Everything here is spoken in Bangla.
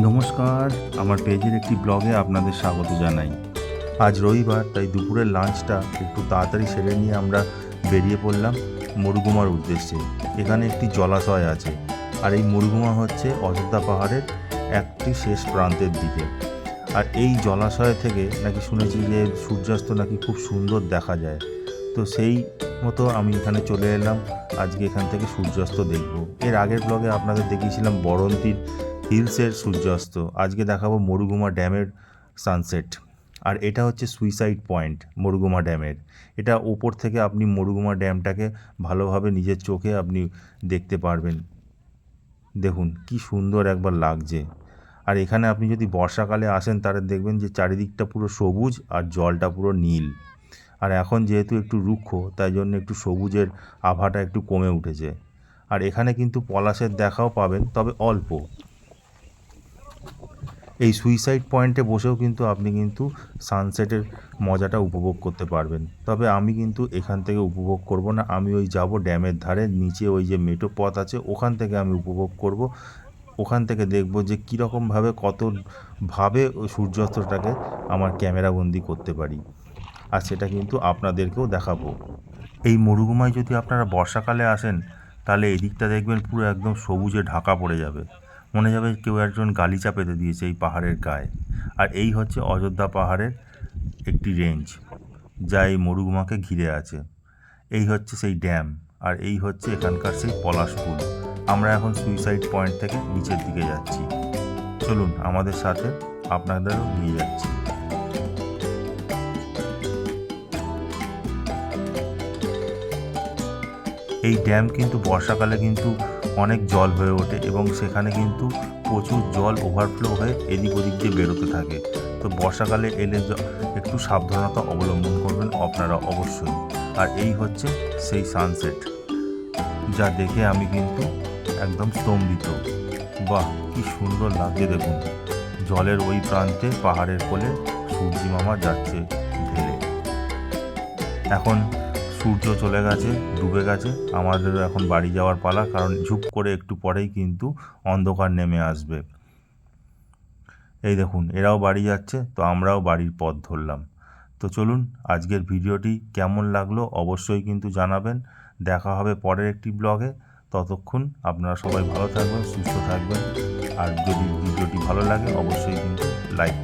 নমস্কার, আমার পেজের একটি ব্লগে আপনাদের স্বাগত জানাই। আজ রবিবার, তাই দুপুরের লাঞ্চটা একটু তাড়াতাড়ি সেরে নিয়ে আমরা বেরিয়ে পড়লাম মুরুগুমার উদ্দেশ্যে। এখানে একটি জলাশয় আছে, আর এই মুরুগুমা হচ্ছে অযোধ্যা পাহাড়ের একটি শেষ প্রান্তের দিকে। আর এই জলাশয় থেকে নাকি শুনেছি যে সূর্যাস্ত নাকি খুব সুন্দর দেখা যায়। তো সেই মতো আমি এখানে চলে এলাম, আজকে এখান থেকে সূর্যাস্ত দেখব। এর আগের ব্লগে আপনাদের দেখিয়েছিলাম বরন্তির হিলসের সূর্যাস্ত, আজকে দেখাবো মুরুগুমা ড্যামের সানসেট। আর এটা হচ্ছে সুইসাইড পয়েন্ট মুরুগুমা ড্যামের। এটা ওপর থেকে আপনি মুরুগুমা ড্যামটাকে ভালোভাবে নিজের চোখে আপনি দেখতে পারবেন। দেখুন কি সুন্দর একবার লাগছে। আর এখানে আপনি যদি বর্ষাকালে আসেন তাহলে দেখবেন যে চারিদিকটা পুরো সবুজ আর জলটা পুরো নীল। আর এখন যেহেতু একটু রুক্ষ, তাই জন্য একটু সবুজের আভাটা একটু কমে উঠেছে। আর এখানে কিন্তু পলাশের দেখাও পাবেন, তবে অল্প। এই সুইসাইড পয়েন্টে বসেও কিন্তু আপনি কিন্তু সানসেটের মজাটা উপভোগ করতে পারবেন। তবে আমি কিন্তু এখান থেকে উপভোগ করব না, আমি ওই যাব ড্যামের ধারে নিচে, ওই যে মেঠো পথ আছে ওখান থেকে আমি উপভোগ করব। ওখান থেকে দেখব যে কীরকমভাবে কতভাবে ওই সূর্যাস্তটাকে আমার ক্যামেরাবন্দি করতে পারি, আর সেটা কিন্তু আপনাদেরকেও দেখাবো। এই মরুগুমায় যদি আপনারা বর্ষাকালে আসেন তাহলে এদিকটা দেখবেন পুরো একদম সবুজে ঢাকা পড়ে যাবে, মনে যাবে কেউ একজন গালিচা পেতে দিয়েছে এই পাহাড়ের গায়ে। আর এই হচ্ছে অযোধ্যা পাহাড়ের একটি রেঞ্জ, যা এই মরুগুমাকে ঘিরে আছে। এই হচ্ছে সেই ড্যাম, আর এই হচ্ছে এখানকার সেই পলাশ ফুল। আমরা এখন সুইসাইড পয়েন্ট থেকে নিচের দিকে যাচ্ছি, চলুন আমাদের সাথে, আপনাদেরও নিয়ে যাচ্ছি। এই ড্যাম কিন্তু বর্ষাকালে কিন্তু অনেক জল হয়ে ওঠে এবং সেখানে কিন্তু প্রচুর জল ওভারফ্লো হয়ে এদিক ওদিক দিয়ে বেরোতে থাকে। তো বর্ষাকালে এলে একটু সাবধানতা অবলম্বন করবেন আপনারা অবশ্যই। আর এই হচ্ছে সেই সানসেট, যা দেখে আমি কিন্তু একদম স্তম্ভিত। বাহ, কি সুন্দর লাগছে দেখুন। জলের ওই প্রান্তে পাহাড়ের কোলে সূর্যি মামা যাচ্ছে ঢেলে। এখন সূর্য চলে গেছে, ডুবে গেছে, আমাদেরও এখন বাড়ি যাওয়ার পালা, কারণ ঝুপ করে একটু পরেই কিন্তু অন্ধকার নেমে আসবে। এই দেখুন এরাও বাড়ি যাচ্ছে, তো আমরাও বাড়ির পথ ধরলাম। তো চলুন, আজকের ভিডিওটি কেমন লাগলো অবশ্যই কিন্তু জানাবেন। দেখা হবে পরের একটি ব্লগে। ততক্ষণ আপনারা সবাই ভালো থাকবেন, সুস্থ থাকবেন। আর যদি ভিডিওটি ভালো লাগে অবশ্যই কিন্তু লাইক